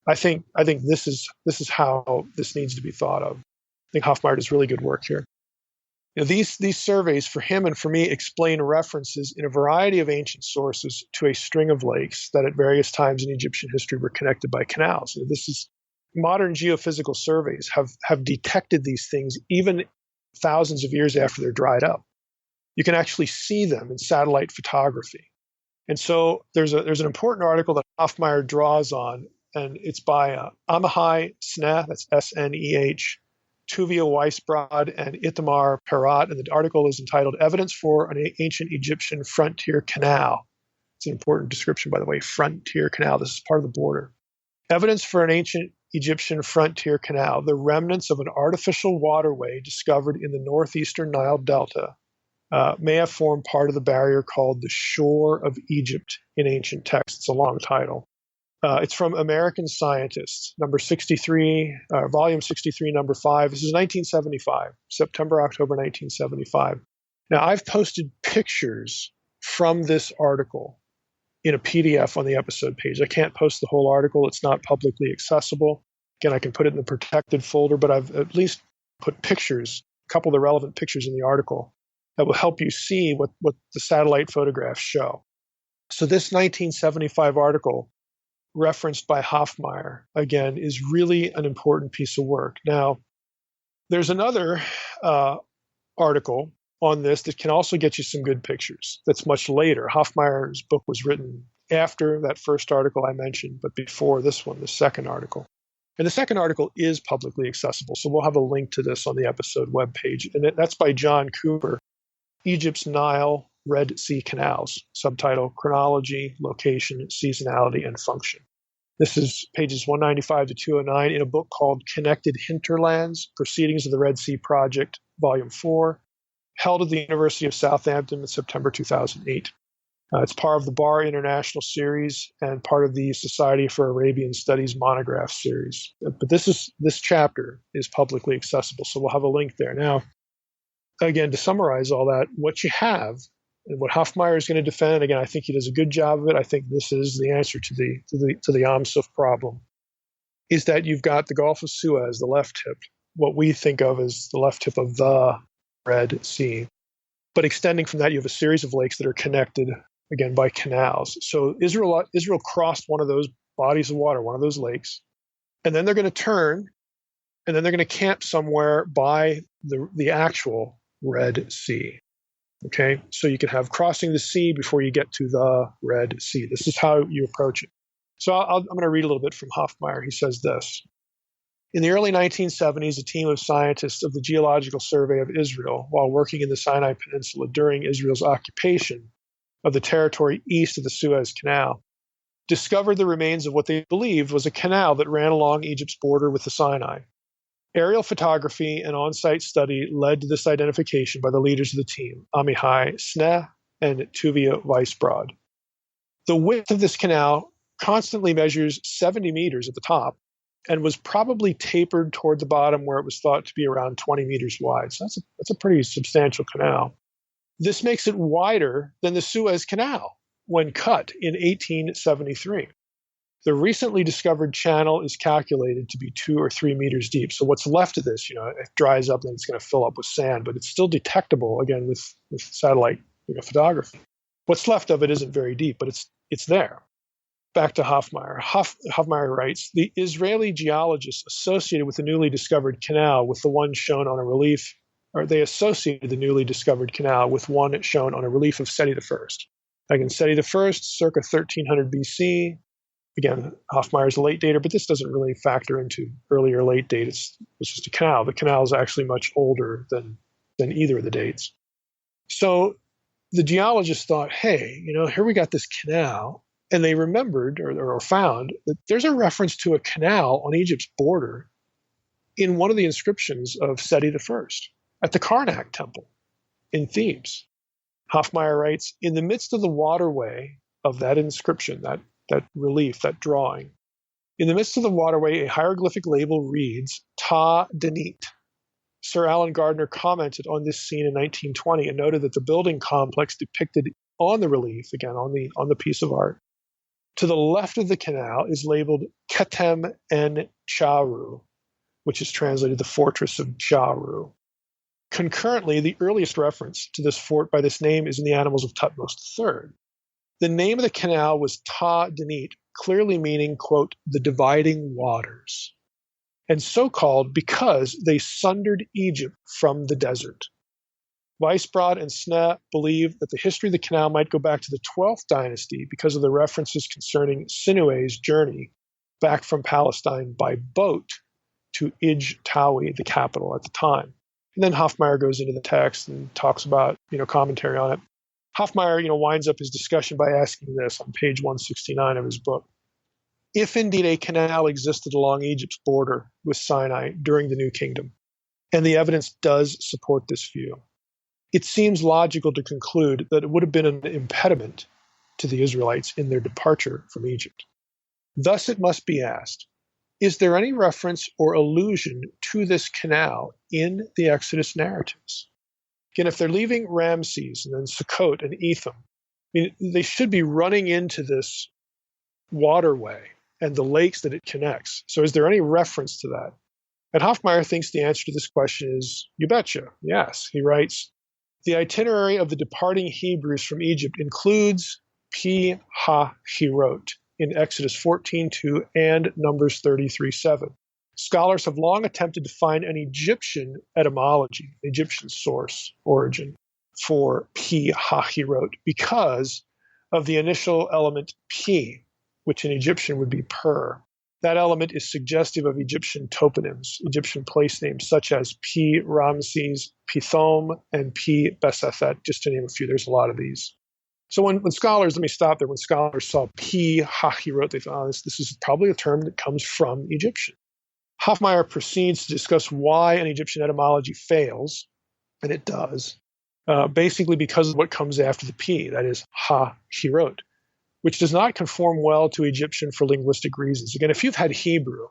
I think this is how this needs to be thought of. I think Hoffmeyer does really good work here. These surveys, for him and for me, explain references in a variety of ancient sources to a string of lakes that at various times in Egyptian history were connected by canals. Modern geophysical surveys have detected these things even thousands of years after they're dried up. You can actually see them in satellite photography. And so there's an important article that Hoffmeyer draws on, and it's by Amihai Sneh, that's Sneh, Tuvia Weisbrod, and Itamar Perat, and the article is entitled Evidence for an Ancient Egyptian Frontier Canal. It's an important description, by the way, frontier canal. This is part of the border. Evidence for an ancient Egyptian frontier canal, the remnants of an artificial waterway discovered in the northeastern Nile Delta, may have formed part of the barrier called the Shore of Egypt in ancient texts. It's a long title. It's from American Scientists, number 63, volume 63, number 5. This is 1975, September, October 1975. Now, I've posted pictures from this article in a PDF on the episode page. I can't post the whole article. It's not publicly accessible. Again, I can put it in the protected folder, but I've at least put pictures, a couple of the relevant pictures in the article that will help you see what the satellite photographs show. So this 1975 article, referenced by Hoffmeyer, again, is really an important piece of work. Now, there's another article on this that can also get you some good pictures. That's much later. Hoffmeyer's book was written after that first article I mentioned, but before this one, the second article. And the second article is publicly accessible, so we'll have a link to this on the episode webpage. And that's by John Cooper, Egypt's Nile Red Sea Canals, subtitle Chronology, Location, Seasonality, and Function. This is pages 195 to 209 in a book called Connected Hinterlands, Proceedings of the Red Sea Project, Volume 4, held at the University of Southampton in September 2008. It's part of the Bar International series and part of the Society for Arabian Studies monograph series. But this chapter is publicly accessible, so we'll have a link there. Now, again, to summarize all that, what you have and what Hoffmeyer is going to defend, again, I think he does a good job of it. I think this is the answer to the suph problem, is that you've got the Gulf of Suez, the left tip, what we think of as the left tip of the Red Sea. But extending from that, you have a series of lakes that are connected, again, by canals. So Israel crossed one of those bodies of water, one of those lakes, and then they're going to turn, and then they're going to camp somewhere by the actual Red Sea. Okay, so you can have crossing the sea before you get to the Red Sea. This is how you approach it. So I'm going to read a little bit from Hoffmeyer. He says this. In the early 1970s, a team of scientists of the Geological Survey of Israel, while working in the Sinai Peninsula during Israel's occupation of the territory east of the Suez Canal, discovered the remains of what they believed was a canal that ran along Egypt's border with the Sinai. Aerial photography and on-site study led to this identification by the leaders of the team, Amihai Sneh and Tuvia Weisbrod. The width of this canal constantly measures 70 meters at the top and was probably tapered toward the bottom where it was thought to be around 20 meters wide. So that's a pretty substantial canal. This makes it wider than the Suez Canal when cut in 1873. The recently discovered channel is calculated to be 2 or 3 meters deep. So what's left of this, it dries up and it's going to fill up with sand, but it's still detectable, again, with satellite photography. What's left of it isn't very deep, but it's there. Back to Hoffmeyer. Hoffmeyer writes, the Israeli geologists associated with the newly discovered canal with the one shown on a relief, or they associated the newly discovered canal with one shown on a relief of Seti I. Again, Seti I, circa 1300 BC. Again, Hoffmeyer's a late dater, but this doesn't really factor into earlier late date. It's just a canal. The canal is actually much older than either of the dates. So the geologists thought, hey, here we got this canal, and they remembered or found that there's a reference to a canal on Egypt's border in one of the inscriptions of Seti I at the Karnak temple in Thebes. Hoffmeyer writes, in the midst of the waterway of that inscription, that relief, that drawing, in the midst of the waterway, a hieroglyphic label reads, Ta Denit. Sir Alan Gardner commented on this scene in 1920 and noted that the building complex depicted on the relief, again, on the piece of art, to the left of the canal is labeled Ketem en Charu, which is translated the fortress of Charu. Concurrently, the earliest reference to this fort by this name is in the Annals of Tutmosis III. The name of the canal was Ta Denit, clearly meaning, quote, the dividing waters, and so called because they sundered Egypt from the desert. Weisbrod and Sneh believe that the history of the canal might go back to the 12th dynasty because of the references concerning Sinue's journey back from Palestine by boat to Ij-Tawi, the capital at the time. And then Hoffmeyer goes into the text and talks about, commentary on it. Hoffmeyer, winds up his discussion by asking this on page 169 of his book. If indeed a canal existed along Egypt's border with Sinai during the New Kingdom, and the evidence does support this view, it seems logical to conclude that it would have been an impediment to the Israelites in their departure from Egypt. Thus, it must be asked, is there any reference or allusion to this canal in the Exodus narratives? Again, if they're leaving Ramses and then Sukkot and Etham, they should be running into this waterway and the lakes that it connects. So is there any reference to that? And Hoffmeyer thinks the answer to this question is, you betcha, yes. He writes, the itinerary of the departing Hebrews from Egypt includes Pi-ha-Hirot in Exodus 14:2 and Numbers 33:7. Scholars have long attempted to find an Egyptian etymology, Egyptian source, origin, for Pi-ha-Hirot because of the initial element Pi, which in Egyptian would be per. That element is suggestive of Egyptian toponyms, Egyptian place names, such as Pi Ramses, Pithom, and Pi Besathet, just to name a few. There's a lot of these. So when scholars, let me stop there, when scholars saw Pi Hahirot, they thought, this is probably a term that comes from Egyptian. Hoffmeyer proceeds to discuss why an Egyptian etymology fails, and it does, basically because of what comes after the P, that is Ha-Hirot, which does not conform well to Egyptian for linguistic reasons. Again, if you've had Hebrew,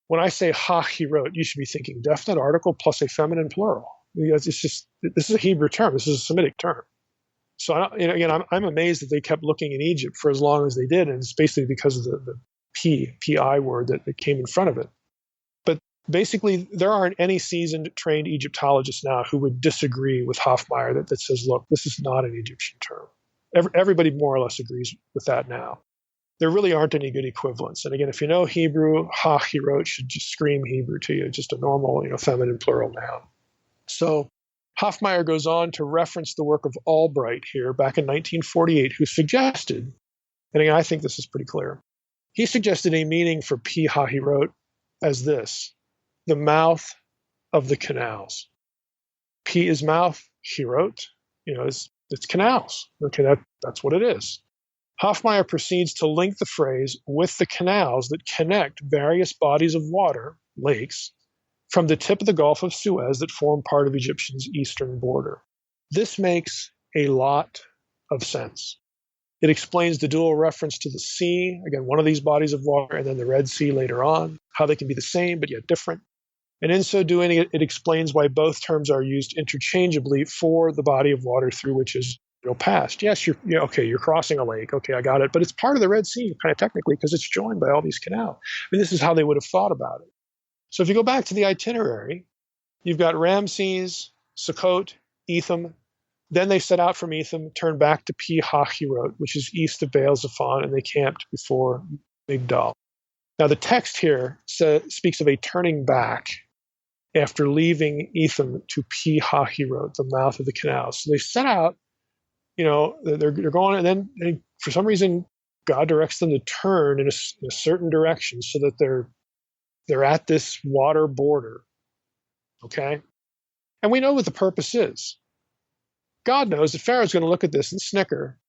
when I say Ha-Hirot, you should be thinking definite article plus a feminine plural. It's just, this is a Hebrew term. This is a Semitic term. So again, I'm amazed that they kept looking in Egypt for as long as they did, and it's basically because of the P-I word that came in front of it. But basically, there aren't any seasoned, trained Egyptologists now who would disagree with Hoffmeyer that says, look, this is not an Egyptian term. Everybody more or less agrees with that now. There really aren't any good equivalents. And again, if you know Hebrew, Ha-Hirot should just scream Hebrew to you, just a normal, feminine plural noun. So Hoffmeyer goes on to reference the work of Albright here back in 1948, who suggested, and again, I think this is pretty clear, he suggested a meaning for Pi Ha-Hirot as this: the mouth of the canals. Pi is mouth, Hirot, it's canals. Okay, that's what it is. Hoffmeyer proceeds to link the phrase with the canals that connect various bodies of water, lakes, from the tip of the Gulf of Suez that form part of Egyptian's eastern border. This makes a lot of sense. It explains the dual reference to the sea, again, one of these bodies of water, and then the Red Sea later on, how they can be the same but yet different. And in so doing, it explains why both terms are used interchangeably for the body of water through which is passed. Yes, you're crossing a lake. Okay, I got it. But it's part of the Red Sea, kind of technically, because it's joined by all these canals. This is how they would have thought about it. So if you go back to the itinerary, you've got Ramses, Sukkot, Etham. Then they set out from Etham, turned back to Pi Hahirot, which is east of Baal Zephon, and they camped before Migdal. Now the text here speaks of a turning back after leaving Etham to Pi Hahirot, the mouth of the canal. So they set out, they're going, and then for some reason God directs them to turn in a certain direction so that they're at this water border, okay? And we know what the purpose is. God knows that Pharaoh's going to look at this and snicker,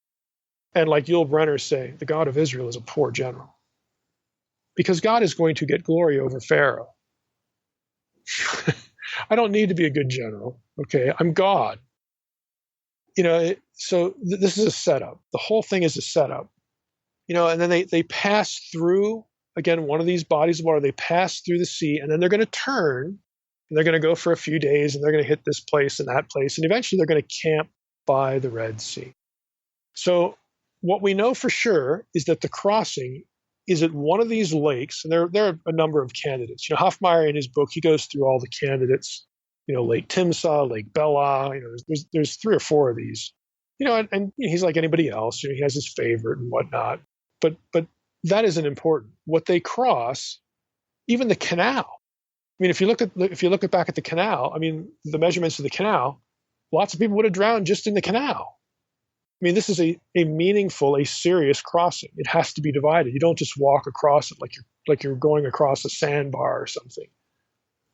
and like Yul Brynner say, the God of Israel is a poor general. Because God is going to get glory over Pharaoh. I don't need to be a good general, okay? I'm God. So this is a setup. The whole thing is a setup. And then they pass through, again, one of these bodies of water, they pass through the sea, and then they're going to turn, and they're going to go for a few days, and they're going to hit this place and that place, and eventually they're going to camp by the Red Sea. So what we know for sure is that the crossing is at one of these lakes, and there are a number of candidates. Hoffmeyer, in his book, he goes through all the candidates, Lake Timsah, Lake Bela, there's 3 or 4 of these, and he's like anybody else, he has his favorite and whatnot, but that isn't important. What they cross, even the canal. If you look back at the canal, the measurements of the canal, lots of people would have drowned just in the canal. This is a meaningful, a serious crossing. It has to be divided. You don't just walk across it like you're going across a sandbar or something.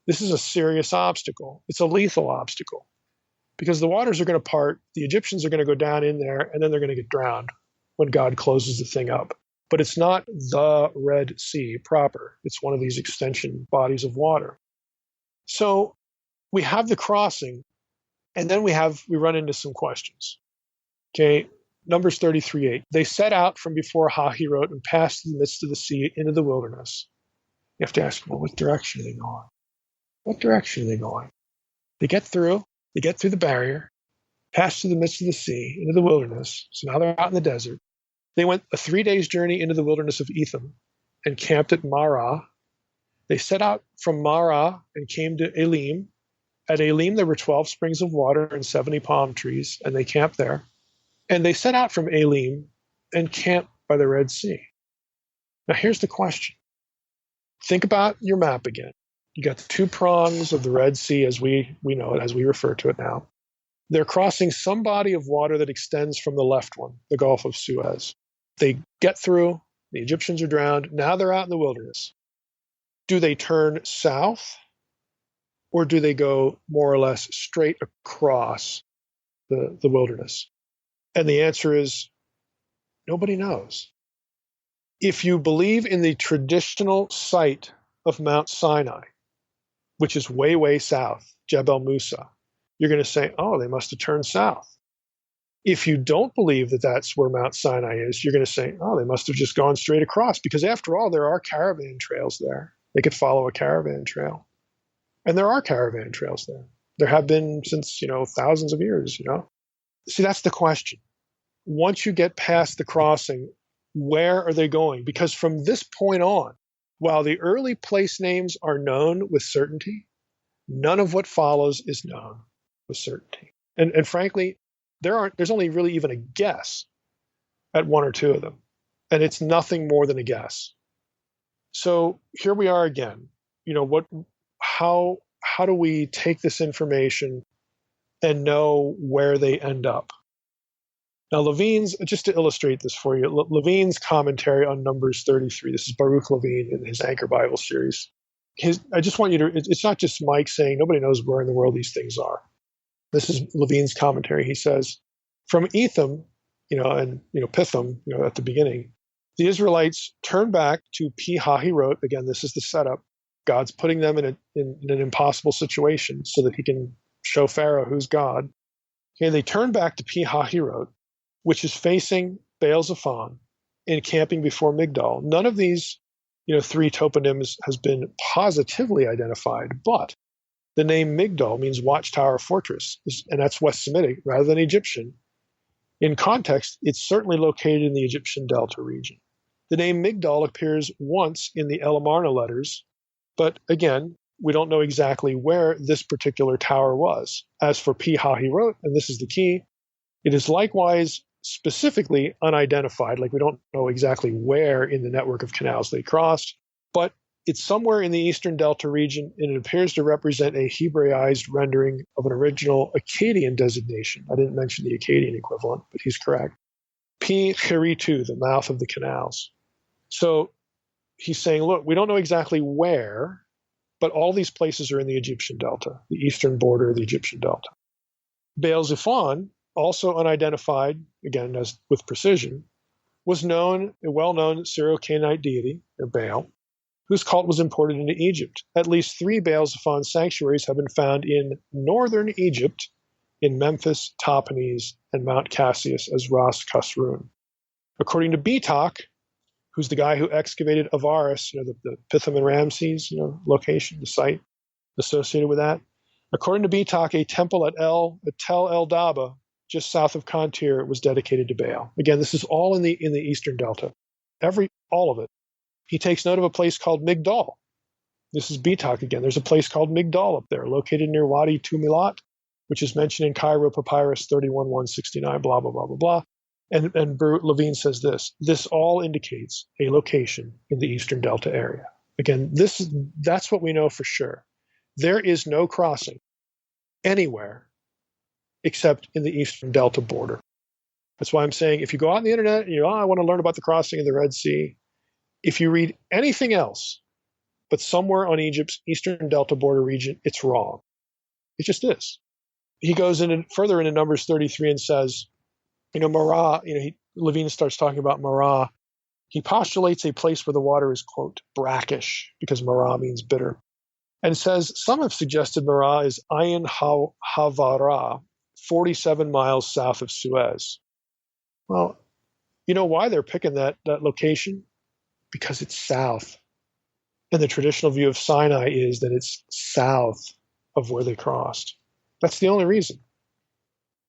This is a serious obstacle. It's a lethal obstacle because the waters are going to part. The Egyptians are going to go down in there, and then they're going to get drowned when God closes the thing up. But it's not the Red Sea proper. It's one of these extension bodies of water. So we have the crossing, and then we run into some questions. Okay, Numbers 33:8. They set out from before Hahirot and passed through the midst of the sea into the wilderness. You have to ask, well, what direction are they going? What direction are they going? They get through the barrier, pass through the midst of the sea into the wilderness. So now they're out in the desert. They went a 3 days journey into the wilderness of Etham and camped at Marah. They set out from Marah and came to Elim. At Elim, there were 12 springs of water and 70 palm trees, and they camped there. And they set out from Elim and camped by the Red Sea. Now, here's the question. Think about your map again. You got the 2 prongs of the Red Sea as we know it, as we refer to it now. They're crossing some body of water that extends from the left one, the Gulf of Suez. They get through, the Egyptians are drowned, now they're out in the wilderness. do they turn south or do they go more or less straight across the wilderness? And the answer is nobody knows. If you believe in the traditional site of Mount Sinai, which is way, way south, Jebel Musa, you're going to say, oh, they must have turned south. If you don't believe that that's where Mount Sinai is, you're going to say, oh, they must have just gone straight across, because after all, there are caravan trails there. They could follow a caravan trail. And there are caravan trails there. There have been since, thousands of years, See, that's the question. Once you get past the crossing, where are they going? Because from this point on, while the early place names are known with certainty, none of what follows is known with certainty. And frankly, there's only really even a guess at one or two of them. And it's nothing more than a guess. So here we are again. How do we take this information and know where they end up? Now, Levine's, just to illustrate this for you, Levine's commentary on Numbers 33, this is Baruch Levine in his Anchor Bible series. I just want you to, it's not just Mike saying nobody knows where in the world these things are. This is Levine's commentary. He says, from Etham, and Pithom, at the beginning, the Israelites turn back to Pi-Hahirot. Again, this is the setup. God's putting them in an impossible situation so that he can show Pharaoh who's God. Okay, they turn back to Pi-Hahirot, which is facing Baal-Zephon, encamping before Migdol. None of these, three toponyms has been positively identified, but the name Migdol means watchtower fortress, and that's West Semitic rather than Egyptian. In context, it's certainly located in the Egyptian Delta region. The name Migdol appears once in the El Amarna letters, but again, we don't know exactly where this particular tower was. As for Pi-Hahirot, and this is the key, it is likewise specifically unidentified, like we don't know exactly where in the network of canals they crossed, but it's somewhere in the Eastern Delta region, and it appears to represent a Hebraized rendering of an original Akkadian designation. I didn't mention the Akkadian equivalent, but he's correct. Pi-Hiritu, the mouth of the canals. So he's saying, look, we don't know exactly where, but all these places are in the Egyptian Delta, the eastern border of the Egyptian Delta. Baal-Zephon, also unidentified, again, as with precision, was a well-known Syro-Canaanite deity, or Baal, whose cult was imported into Egypt. At least 3 Baal-Zephon sanctuaries have been found in northern Egypt, in Memphis, Tahpanhes, and Mount Cassius as Ras Kasrun. According to Betok, who's the guy who excavated Avaris, the Pithom and Ramses, location, the site associated with that. According to Betok, a temple at Tel El Daba, just south of Kontir, was dedicated to Baal. Again, this is all in the Eastern Delta. All of it. He takes note of a place called Migdol. This is Betok again. There's a place called Migdol up there, located near Wadi Tumilat, which is mentioned in Cairo Papyrus 31-169, blah, blah, blah, blah, blah. And Levine says this all indicates a location in the Eastern Delta area. Again, that's what we know for sure. There is no crossing anywhere except in the Eastern Delta border. That's why I'm saying if you go out on the internet and I want to learn about the crossing of the Red Sea, if you read anything else but somewhere on Egypt's Eastern Delta border region, it's wrong. It just is. He goes further into Numbers 33 and says, Marah, Levine starts talking about Marah. He postulates a place where the water is, quote, brackish, because Marah means bitter, and says some have suggested Marah is Ayin Havara, 47 miles south of Suez. Well, you know why they're picking that location? Because it's south. And the traditional view of Sinai is that it's south of where they crossed. That's the only reason.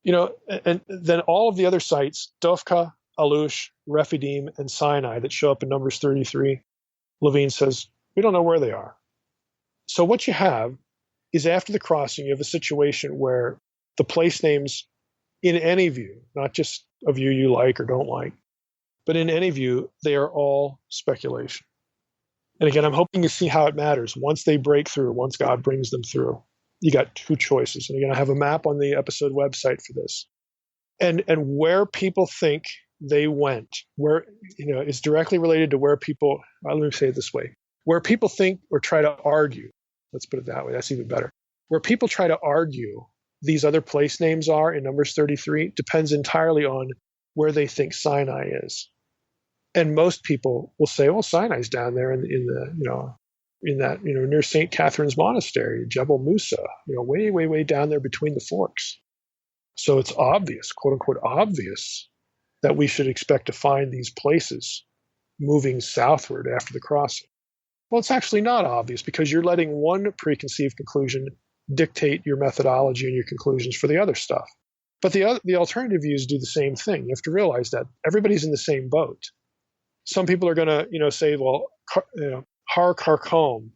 And then all of the other sites, Dofka, Alush, Rephidim, and Sinai that show up in Numbers 33, Levine says, we don't know where they are. So what you have is after the crossing, you have a situation where the place names in any view, not just a view you like or don't like, but in any view, they are all speculation. And again, I'm hoping you see how it matters. Once they break through, once God brings them through, you got 2 choices. And again, I have a map on the episode website for this. And where people think they went, where, is directly related to where people, let me say it this way. Where people think or try to argue, let's put it that way, that's even better. Where people try to argue these other place names are in Numbers 33 depends entirely on where they think Sinai is. And most people will say, well, Sinai's down there near St. Catherine's Monastery, Jebel Musa, way, way, way down there between the forks. So it's obvious, quote unquote, obvious that we should expect to find these places moving southward after the crossing. Well, it's actually not obvious because you're letting one preconceived conclusion dictate your methodology and your conclusions for the other stuff. But the alternative views do the same thing. You have to realize that everybody's in the same boat. Some people are going to say, well, Har Karkom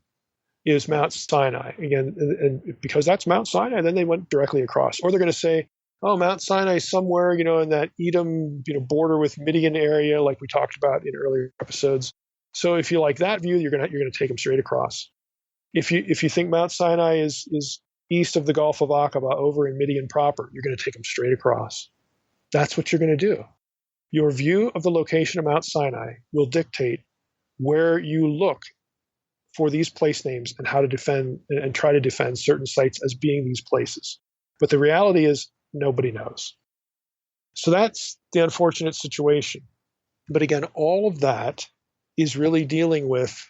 is Mount Sinai. Again, and because that's Mount Sinai, then they went directly across. Or they're going to say, oh, Mount Sinai is somewhere, in that Edom, border with Midian area, like we talked about in earlier episodes. So if you like that view, you're going to take them straight across. If you think Mount Sinai is east of the Gulf of Aqaba over in Midian proper, you're going to take them straight across. That's what you're going to do. Your view of the location of Mount Sinai will dictate where you look for these place names and how to defend and try to defend certain sites as being these places. But the reality is nobody knows. So that's the unfortunate situation. But again, all of that is really dealing with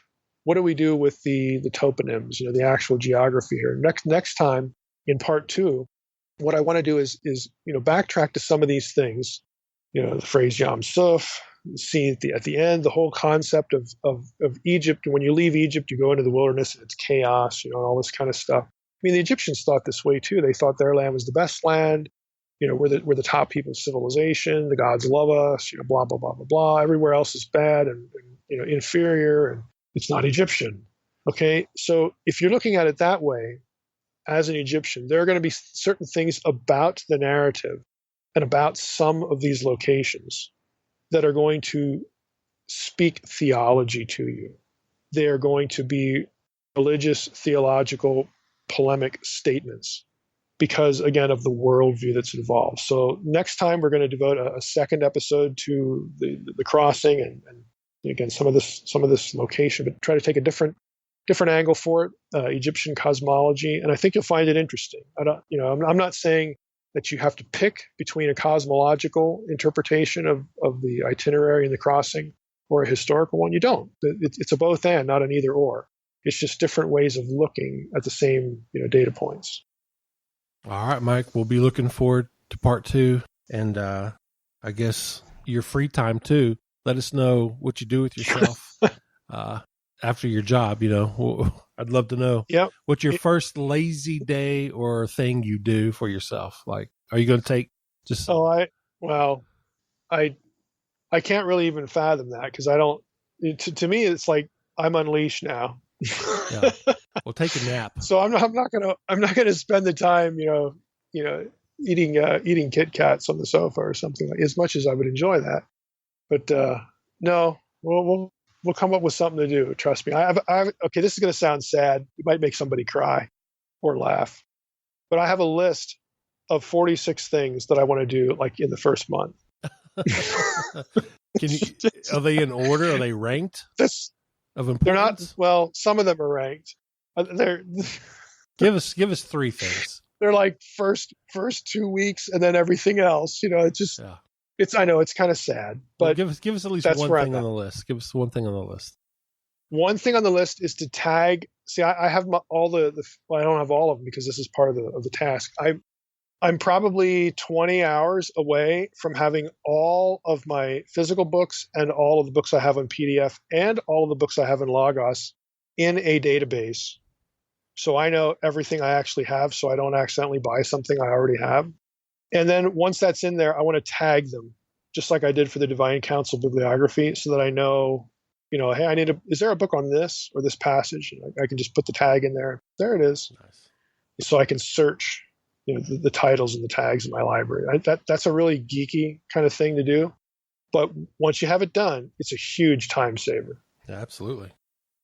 what do we do with the toponyms, the actual geography here. Next time in part 2, what I want to do is backtrack to some of these things. The phrase Yam Suf, see at the end, the whole concept of Egypt. When you leave Egypt, you go into the wilderness and it's chaos, and all this kind of stuff. I mean, the Egyptians thought this way too. They thought their land was the best land. We're the top people of civilization. The gods love us. Blah blah blah blah blah. Everywhere else is bad and inferior, and it's not Egyptian. Okay, so if you're looking at it that way, as an Egyptian, there are going to be certain things about the narrative and about some of these locations that are going to speak theology to you. They are going to be religious, theological, polemic statements because, again, of the worldview that's involved. So next time we're going to devote a second episode to the crossing and again, some of this location, but try to take a different angle for it, Egyptian cosmology, and I think you'll find it interesting. I'm not saying that you have to pick between a cosmological interpretation of the itinerary and the crossing or a historical one. You don't. It's a both and, not an either or. It's just different ways of looking at the same data points. All right, Mike, we'll be looking forward to part 2, and I guess your free time too. Let us know what you do with yourself after your job. I'd love to know. Yep. What's your first lazy day or thing you do for yourself? Like, are you going to take just? Oh, I can't really even fathom that because I don't. To me, it's like I'm unleashed now. Yeah. Well, take a nap. So I'm not gonna spend the time eating Kit Kats on the sofa or something like. As much as I would enjoy that. But no, we'll come up with something to do. Trust me. Okay, this is going to sound sad. It might make somebody cry or laugh. But I have a list of 46 things that I want to do like in the first month. Are they in order? Are they ranked? Of importance? They're not. Well, some of them are ranked. Give us 3 things. They're like first 2 weeks and then everything else. It's just. Yeah. I know it's kind of sad, but give us at least one thing on the list. Give us one thing on the list. One thing on the list is to tag. See, I have all the well, I don't have all of them because this is part of the task. I'm probably 20 hours away from having all of my physical books and all of the books I have on PDF and all of the books I have in Logos in a database. So I know everything I actually have, so I don't accidentally buy something I already have. And then once that's in there, I want to tag them, just like I did for the Divine Council bibliography, so that I know, hey, is there a book on this or this passage? I can just put the tag in there. There it is. Nice. So I can search, the titles and the tags in my library. That's a really geeky kind of thing to do. But once you have it done, it's a huge time saver. Yeah, absolutely.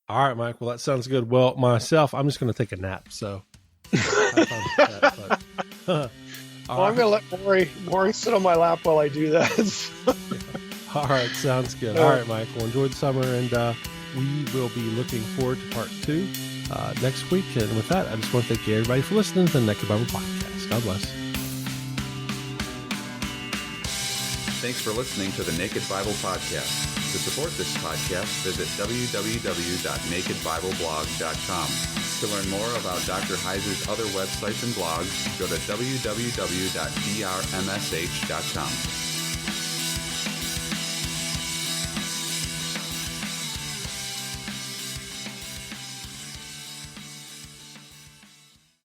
All right, Mike. Well, that sounds good. Well, myself, I'm just going to take a nap. So have fun with that, but, I'm going to let Maury sit on my lap while I do that. All right. Sounds good. All right, Mike. Well, enjoy the summer and we will be looking forward to part 2 next week. And with that, I just want to thank everybody for listening to the Naked Bible Podcast. God bless. Thanks for listening to the Naked Bible Podcast. To support this podcast, visit www.nakedbibleblog.com. To learn more about Dr. Heiser's other websites and blogs, go to www.drmsh.com.